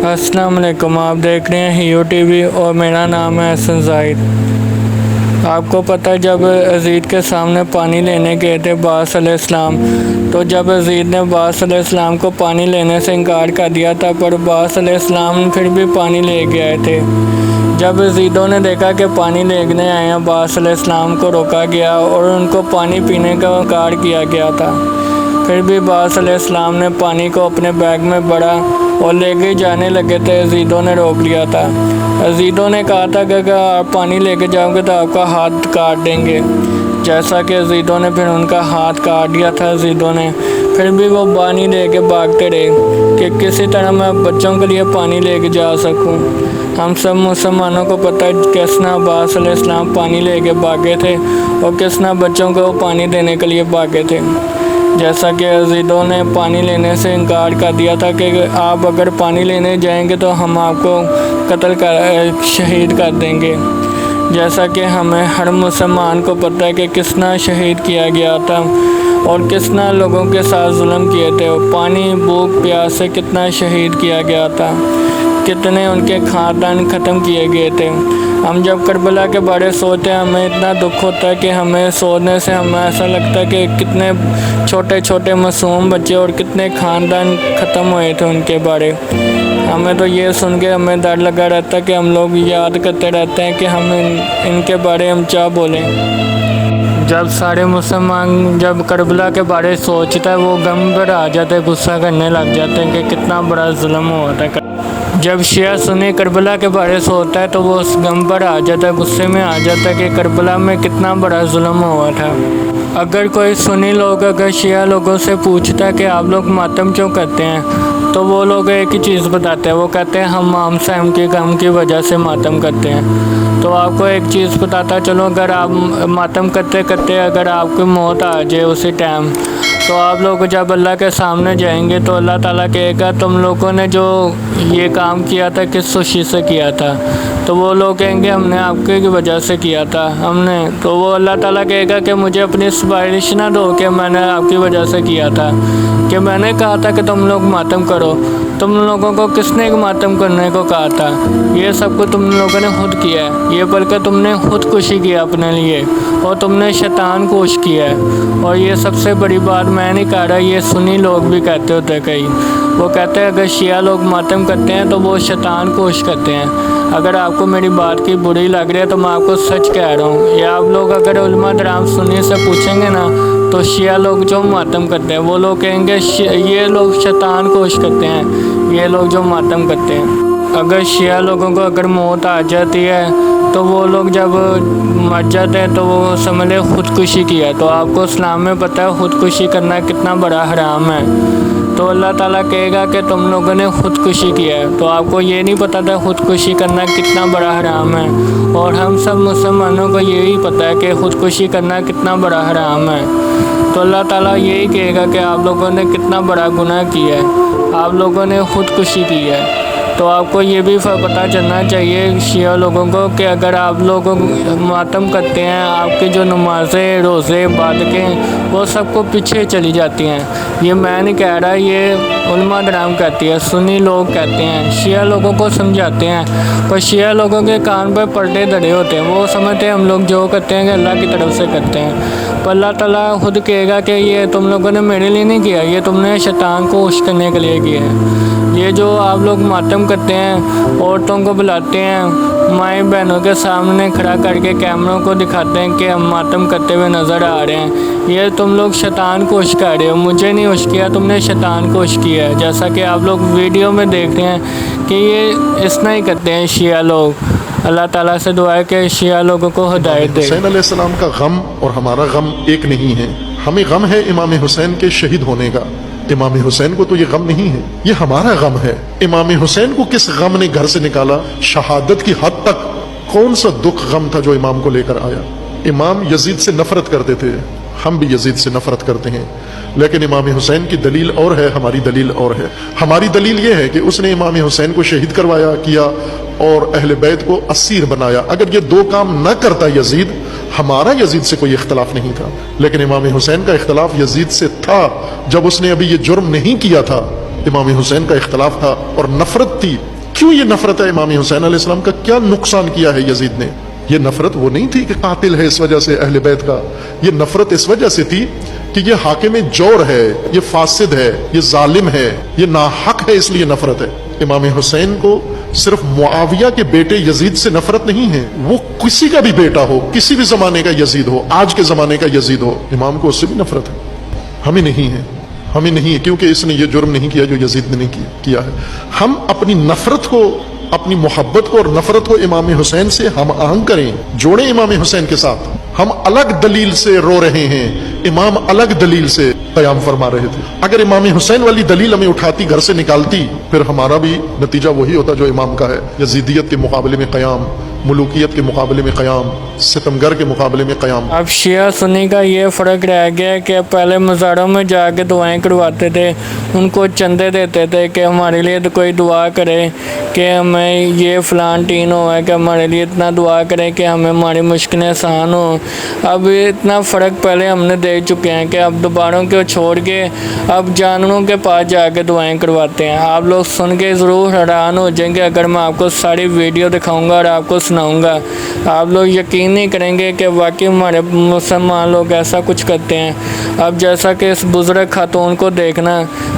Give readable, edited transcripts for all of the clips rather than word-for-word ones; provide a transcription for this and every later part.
अस्सलाम वालेकुम। आप देख रहे हैं हीरो टीवी और मेरा नाम है हसन ज़ाहिद। आपको पता है जब यजीद के सामने पानी लेने गए थे बास अलैहिस्सलाम, तो जब यजीद ने बास अलैहिस्सलाम को पानी लेने से इनकार कर दिया था, पर बास अलैहिस्सलाम फिर भी पानी ले के आए थे। जब यजीदों ने देखा कि पानी लेने आए हैं, बास अलैहिस्सलाम को रोका गया और उनको पानी पीने का इनकार किया गया था। फिर भी बास अलैहिस्सलाम ने पानी को अपने बैग में भरा और लेके जाने लगे थे। यजीदों ने रोक लिया था। यजीदों ने कहा था कि अगर आप पानी लेके जाओगे तो आपका हाथ काट देंगे। जैसा कि यजीदों ने फिर उनका हाथ काट दिया था यजीदों ने, फिर भी वो पानी लेके भागते रहे कि किसी तरह मैं बच्चों के लिए पानी लेके जा सकूं। हम सब मुसलमानों को पता है किस तरह बास अलैहिस्सलाम पानी लेके भागे थे और किस तरह बच्चों को पानी देने के लिए भागे थे। जैसा कि यजीदों ने पानी लेने से इनकार कर दिया था कि आप अगर पानी लेने जाएंगे तो हम आपको शहीद कर देंगे। जैसा कि हमें हर मुसलमान को पता है कि कितना शहीद किया गया था और कितना लोगों के साथ जुल्म किए थे। पानी भूख प्यास से कितना शहीद किया गया था, कितने उनके खानदान ख़त्म किए गए थे। हम जब करबला के बारे सोचते हैं हमें इतना दुख होता है कि हमें सोचने से हमें ऐसा लगता है कि कितने छोटे छोटे मासूम बच्चे और कितने ख़ानदान ख़त्म हुए थे उनके बारे। हमें तो ये सुन के हमें डर लगा रहता है कि हम लोग याद करते रहते हैं कि हम इनके बारे हम क्या बोलें। जब सारे मुसलमान जब करबला के बारे सोचता है वो गम पर आ जाते, गुस्सा करने लग जाते हैं कि कितना बड़ा जुल्म हुआ था। जब शिया सुन्नी करबला के बारे सोचता है तो वो उस गम पर आ जाता है, गुस्से में आ जाता है कि करबला में कितना बड़ा जुल्म हुआ था। अगर कोई सुन्नी लोग अगर शिया लोगों से पूछता है कि आप लोग मातम क्यों करते हैं, तो वो लोग एक ही चीज़ बताते हैं, वो कहते हैं हम आम सहम के गम की वजह से मातम करते हैं। तो आपको एक चीज़ बताता चलो, अगर आप मातम करते करते अगर आपकी मौत आ जाए उसी टाइम, तो आप लोग जब अल्लाह के सामने जाएंगे तो अल्लाह ताला कहेगा तुम लोगों ने जो ये काम किया था किस खुशी से किया था। तो वो लोग कहेंगे हमने आपके की वजह से किया था हमने। तो वो अल्लाह ताला कहेगा कि मुझे अपनी सिफारिश ना दो कि मैंने आपकी वजह से किया था, कि मैंने कहा था कि तुम लोग मातम करो। तुम लोगों को किसने मातम करने को कहा था? ये सब कुछ तुम लोगों ने खुद किया है। ये बल्कि तुमने खुदकुशी किया अपने लिए और तुमने शैतान कोश किया है। और ये सबसे बड़ी बात मैं नहीं कह रहा, ये सुन्नी लोग भी कहते होते कई। वो कहते हैं अगर शिया लोग मातम करते हैं तो वो शैतान कोश करते हैं। अगर आपको मेरी बात की बुरी लग रही है तो मैं आपको सच कह रहा हूँ। या आप लोग अगर उलमा दराम सुन्नी से पूछेंगे ना तो शिया लोग जो मातम करते हैं वो लोग कहेंगे ये लोग शैतान कोश करते हैं, ये लोग जो मातम करते हैं। अगर शिया लोगों को अगर मौत आ जाती है तो वो लोग जब मर जाते हैं तो वो समझ ले खुदकुशी किया। तो आपको इस्लाम में पता है खुदकुशी करना कितना बड़ा हराम है। तो अल्लाह ताला कहेगा कि तुम लोगों ने खुदकुशी किया है। तो आपको ये नहीं पता था खुदकुशी करना कितना बड़ा हराम है। और हम सब मुसलमानों को यही पता है कि खुदकुशी करना कितना बड़ा हराम है। तो अल्लाह ताला यही कहेगा कि आप लोगों ने कितना बड़ा गुनाह किया है, आप लोगों ने खुदकुशी की है। तो आपको ये भी पता चलना चाहिए शिया लोगों को कि अगर आप लोग मातम करते हैं, आपकी जो नमाज़ें रोज़े इबादतें वो सबको पीछे चली जाती हैं। ये मैं नहीं कह रहा, ये उलमा दराम कहती है, सुन्नी लोग कहते हैं, शिया लोगों को समझाते हैं। पर शिया लोगों के कान पर पर्दे धरे होते हैं, वो समझते हैं हम लोग जो करते हैं कि अल्लाह की तरफ से करते हैं। पर अल्लाह ताला खुद कहेगा कि ये तुम लोगों ने मेरे लिए नहीं किया, ये तुमने शैतान को खुश करने के लिए किया है। ये जो आप लोग मातम करते हैं, औरतों को बुलाते हैं, माएँ बहनों के सामने खड़ा करके कैमरों को दिखाते हैं कि हम मातम करते हुए नज़र आ रहे हैं, ये तुम लोग शैतान को खुश कर रहे हो। मुझे नहीं खुश किया, तुमने शैतान को खुश किया है। जैसा कि आप लोग वीडियो में देख रहे हैं कि ये इस तरह ही करते हैं शिया लोग। अल्लाह ताला से दुआ है कि शिया लोगों को हिदायत दे। हुसैन अलैहिस्सलाम का गम और हमारा गम एक नहीं है। हमें गम है इमाम हुसैन के शहीद होने का, इमाम हुसैन को तो ये गम नहीं है, ये हमारा गम है। इमाम हुसैन को किस गम ने घर से निकाला? शहादत की हद तक कौन सा दुख गम था जो इमाम को लेकर आया? इमाम यजीद से नफरत करते थे, हम भी यजीद से नफरत करते हैं, लेकिन इमाम हुसैन की दलील और है, हमारी दलील और है। हमारी दलील ये है कि उसने इमाम हुसैन को शहीद करवाया किया और अहले बैत को असीर बनाया। अगर ये दो काम न करता यजीद, हमारा यजीद से कोई इख्तलाफ नहीं था। लेकिन इमाम हुसैन का इख्तलाफ यजीद से था। जब उसने अभी ये जुर्म नहीं किया था, इमाम हुसैन का इख्तलाफ था और नफरत थी। क्यों ये नफरत है इमाम हुसैन अलैहिस्सलाम का? क्या नुकसान किया है यजीद ने? ये नफरत वो नहीं थी कि कातिल है इस वजह से अहले बैत का, ये नफरत इस वजह से थी कि ये हाकिम जोर है, ये फासिद है, ये जालिम है, ये नाहक है, इसलिए नफरत है। इमाम हुसैन को सिर्फ मुआविया के बेटे यजीद से नफरत नहीं है, वो किसी का भी बेटा हो, किसी भी जमाने का यजीद हो, आज के जमाने का यजीद हो, इमाम को उससे भी नफरत है। हमें नहीं है, हमें नहीं है, क्योंकि इसने ये जुर्म नहीं किया जो यजीद ने नहीं किया है। हम अपनी नफरत को, अपनी मोहब्बत को और नफरत को इमाम हुसैन से हम आहंग करें, जोड़ें इमाम हुसैन के साथ। हम अलग दलील से रो रहे हैं, इमाम अलग दलील से कयाम फरमा रहे थे। अगर इमाम हुसैन वाली दलील हमें उठाती, घर से निकालती, फिर हमारा भी नतीजा वही होता जो इमाम का है। यजीदियत के मुकाबले में कयाम, मुलूकियत के मुकाबले में कयाम, सितमगर के मुकाबले में कयाम। अब शिया सुन्नी का ये फ़र्क रह गया है कि पहले मज़ारों में जाके दुआएं करवाते थे, उनको चंदे देते थे कि हमारे लिए तो कोई दुआ करे कि हमें ये फ़लान टीन हो है, कि हमारे लिए इतना दुआ करें कि हमें हमारी मुश्किलें आसान हो। अब इतना फ़र्क पहले हमने देख चुके हैं कि अब दोबारों को छोड़ के अब जानवरों के पास जाके दुआएं करवाते हैं। आप लोग सुन के ज़रूर हैरान हो जाएंगे अगर मैं आपको सारी वीडियो दिखाऊंगा और आपको सुनाऊंगा। आप लोग यकीन नहीं करेंगे कि वाकई हमारे मुसलमान लोग ऐसा कुछ करते हैं। अब जैसा कि इस बुज़ुर्ग खातून को देखना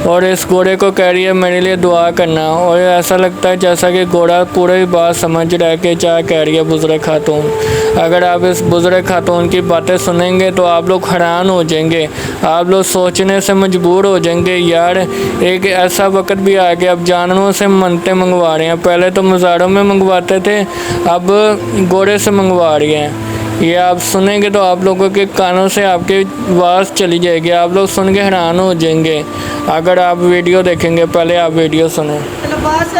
और इस घोड़े को कह रही है मेरे लिए दुआ करना, और ऐसा लगता है जैसा कि घोड़ा पूरी बात समझ रहा है कि क्या कह रही है बुज़ुर्ग खातून। अगर आप इस बुज़ुर्ग खातून की बातें सुनेंगे तो आप लोग हैरान हो जाएंगे, आप लोग सोचने से मजबूर हो जाएंगे यार एक ऐसा वक्त भी आ गया अब जानवरों से मन्नतें मंगवा रहे हैं। पहले तो मज़ारों में मंगवाते थे, अब घोड़े से मंगवा रही हैं। ये आप सुनेंगे तो आप लोगों के कानों से आपकी आवाज़ चली जाएगी, आप लोग सुन के हैरान हो जाएंगे अगर आप वीडियो देखेंगे। पहले आप वीडियो सुने। बस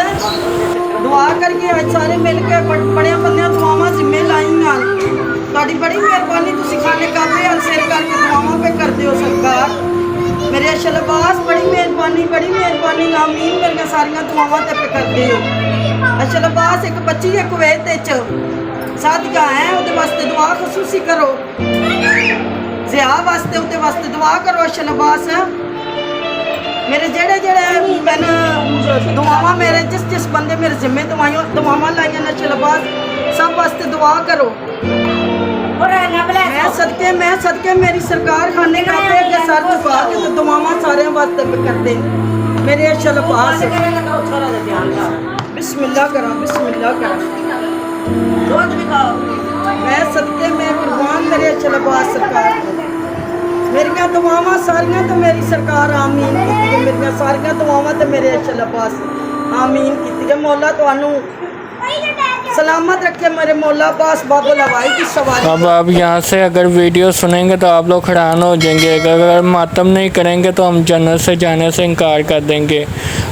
दुआ करके आज सारे मिल के बड़े बंदे दुआवां जिम्मे लाइया। ਤੁਹਾਡੀ बड़ी मेहरबानी, ਤੁਸੀਂ खाने काफे सिर करके दुआवां पे करते हो सरकार। मेरे अशलबास बड़ी मेहरबानी आमीन। मेरिया सारिया दुआवां ते पे करते हो। अशलबास एक बच्ची है कुवैत च, सादिया है, ਉਹਦੇ वास्ते दुआ खसूसी करो। ज़िया वास्ते ਉਹਦੇ वास्ते दुआ करो। अशलबास मेरे जेड़े मैंने दुआवां मेरे जिस बंदे मेरे जिम्मे दुआवां लाइया ना शलबाज सब वास्ते दुआ करो। मैं सदके मेरी सरकार खाने का पे सर झुका के तो दुआवां सारे वास्ते पे करते मेरे शलबाज। बिस्मिल्लाह करा मैं सदके में कुर्बान मेरे शलबाज सरकार। मेरिया दुआवां सारियां तो मेरी सरकार आमीन की, मेरिया सारियां दुआवां तो मेरे शलबाज आमीन की। मौला तुहानू सलामत रखे मेरे मौला अब्बास बाबुल हवाई की सवारी। अब आप यहाँ से अगर वीडियो सुनेंगे तो आप लोग हैरान हो जाएंगे। अगर मातम नहीं करेंगे तो हम जन्नत से जाने से इनकार कर देंगे।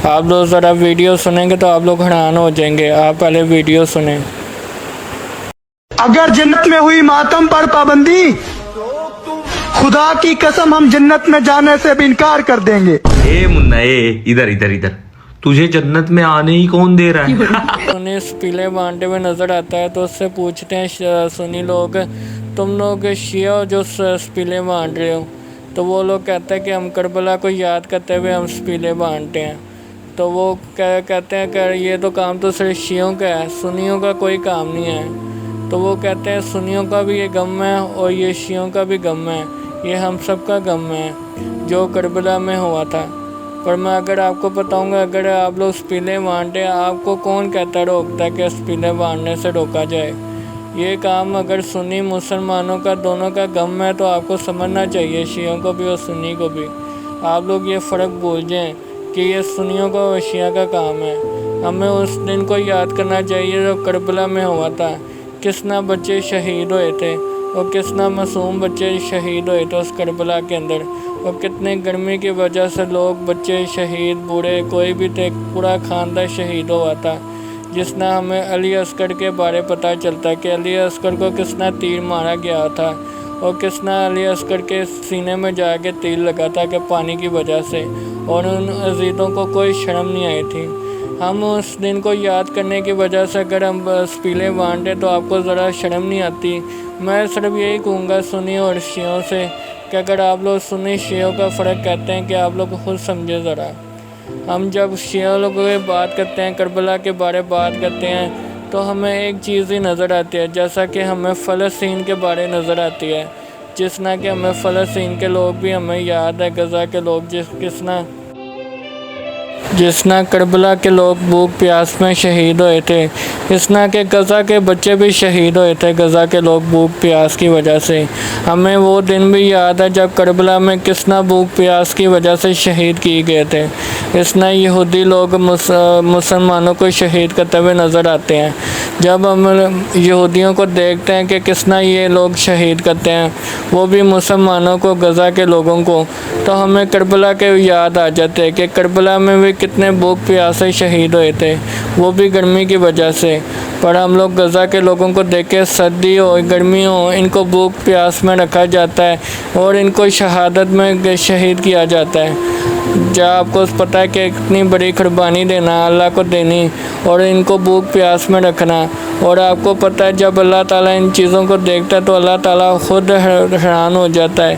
आप लोग ज़रा वीडियो सुनेंगे तो आप लोग हैरान हो जाएंगे। आप पहले वीडियो सुने। अगर जन्नत में हुई मातम पर पाबंदी, खुदा की कसम हम जन्नत में जाने से भी इनकार कर देंगे। ए मुन्ना इधर इधर इधर, तुझे जन्नत में आने ही कौन दे रहा है? उन्हें स्पीले बांटे हुए नज़र आता है तो उससे पूछते हैं सुन्नी लोग, तुम लोग शिया हो जो स्पीले बांट रहे हो? तो वो लोग कहते हैं कि हम करबला को याद करते हुए हम स्पीले बांटते हैं। तो वो कहते हैं कि ये तो काम तो सिर्फ शियों का है, सुन्नियों का कोई काम नहीं है। तो वो कहते हैं सुन्नियों का भी ये गम है और ये शियों का भी गम है, ये हम सब का गम है जो करबला में हुआ था। पर मैं अगर आपको बताऊंगा, अगर आप लोग स्पीले बांटे, आपको कौन कहता रोकता है कि स्पीले बांटने से रोका जाए? ये काम अगर सुन्नी मुसलमानों का दोनों का गम है तो आपको समझना चाहिए, शियों को भी और सुन्नी को भी। आप लोग ये फ़र्क भूल जाएं कि ये सुन्नियों का और शिया का काम है। हमें उस दिन को याद करना चाहिए जो करबला में हुआ था, किसना बच्चे शहीद हुए थे और किसना मासूम बच्चे शहीद हुए थे उस करबला के अंदर, और कितने गर्मी की वजह से लोग बच्चे शहीद, बूढ़े कोई भी थे, पूरा खानदान शहीद हुआ था। जिसना हमें अली अस्कर के बारे पता चलता है कि अली अस्कर को किसना तीर मारा गया था और किसना अली अस्कर के सीने में जाके तीर लगा था कि पानी की वजह से, और उन अजीज़ों को कोई शर्म नहीं आई थी। हम उस दिन को याद करने की वजह से अगर हम स्पीले बांटे तो आपको ज़रा शर्म नहीं आती। मैं सिर्फ यही कहूँगा सुन्नी और शियों से कि अगर आप लोग सुन्नी शियों का फ़र्क कहते हैं कि आप लोग खुद समझे ज़रा। ہم جب شیعہ لوگوں کی بات کرتے ہیں، کربلا کے بارے بات کرتے ہیں، تو ہمیں ایک چیز ہی نظر آتی ہے، جیسا کہ ہمیں فلسطین کے بارے نظر آتی ہے، جس طرح کہ ہمیں فلسطین کے لوگ بھی ہمیں یاد ہے، غزہ کے لوگ جس طرح کربلا کے لوگ بھوک پیاس میں شہید ہوئے تھے، اس طرح کہ غزہ کے بچے بھی شہید ہوئے تھے غزہ کے لوگ بھوک پیاس کی وجہ سے۔ ہمیں وہ دن بھی یاد ہے جب کربلا میں کس طرح بھوک پیاس کی وجہ سے شہید کیے گئے تھے۔ اس طرح یہودی لوگ مسلمانوں کو شہید کرتے ہوئے نظر آتے ہیں۔ جب ہم یہودیوں کو دیکھتے ہیں کہ کس طرح یہ لوگ شہید کرتے ہیں، وہ بھی مسلمانوں کو، غزہ کے لوگوں کو، تو ہمیں کربلا کے یاد آ جاتے ہیں کہ کربلا میں بھی کتنے بھوک پیاس سے شہید ہوئے تھے، وہ بھی گرمی کی وجہ سے۔ پر ہم لوگ غزہ کے لوگوں کو دیکھ کے، سردی ہو گرمی ہو، ان کو بھوک پیاس میں رکھا جاتا ہے اور ان کو شہادت میں شہید کیا جاتا ہے۔ جب آپ کو پتہ ہے کہ اتنی بڑی قربانی دینا، اللہ کو دینی، اور ان کو بھوک پیاس میں رکھنا، اور آپ کو پتہ ہے جب اللہ تعالیٰ ان چیزوں کو دیکھتا ہے تو اللہ تعالیٰ خود حیران ہو جاتا ہے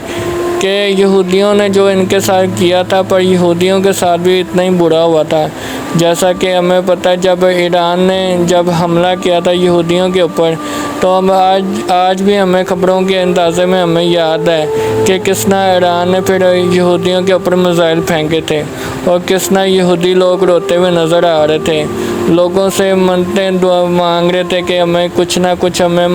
کہ یہودیوں نے جو ان کے ساتھ کیا تھا، پر یہودیوں کے ساتھ بھی اتنا ہی برا ہوا تھا۔ جیسا کہ ہمیں پتہ ہے جب ایران نے جب حملہ کیا تھا یہودیوں کے اوپر، تو ہم آج بھی ہمیں خبروں کے اندازے میں ہمیں یاد ہے کہ کس طرح ایران نے پھر یہودیوں کے اوپر میزائل پھینکے تھے، اور کس طرح یہودی لوگ روتے ہوئے نظر آ رہے تھے، لوگوں سے منتیں دعا مانگ رہے تھے کہ ہمیں کچھ نہ کچھ ہمیں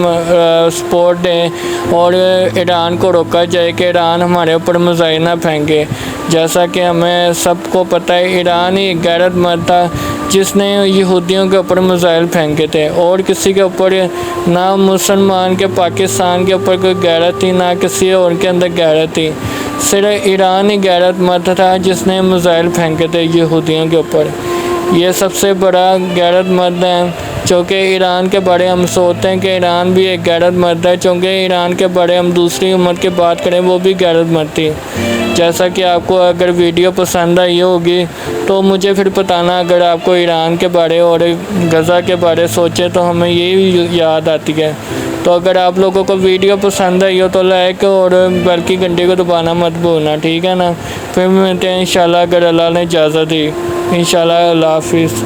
سپورٹ دیں اور ایران کو روکا جائے کہ ایران ہمارے اوپر میزائل نہ پھینکے۔ جیسا کہ ہمیں سب کو پتہ ہے ایران ہی غیرت مند تھا جس نے یہودیوں کے اوپر میزائل پھینکے تھے، اور کسی کے اوپر نہ مسلمان کے پاکستان کے اوپر کوئی غیرت تھی، نہ کسی اور کے اندر غیرت تھی، صرف ایران ہی غیرت مند تھا جس نے میزائل پھینکے تھے یہودیوں کے اوپر۔ یہ سب سے بڑا غیرت مند ہے، چونکہ ایران کے بارے ہم سوچتے ہیں کہ ایران بھی ایک غیرت مند ہے، چونکہ ایران کے بارے ہم دوسری امت کی بات کریں وہ بھی غیرت مند تھی۔ جیسا کہ آپ کو اگر ویڈیو پسند آئی ہوگی تو مجھے پھر بتانا، اگر آپ کو ایران کے بارے اور غزہ کے بارے سوچے تو ہمیں یہی یاد آتی ہے۔ تو اگر آپ لوگوں کو ویڈیو پسند آئی ہو تو لائک اور بیل کی گھنٹی کو دبانا مت بھولنا، ٹھیک ہے نا؟ پھر ملتے ہیں انشاءاللہ اگر اللہ نے اجازت دی، انشاءاللہ۔ اللہ حافظ۔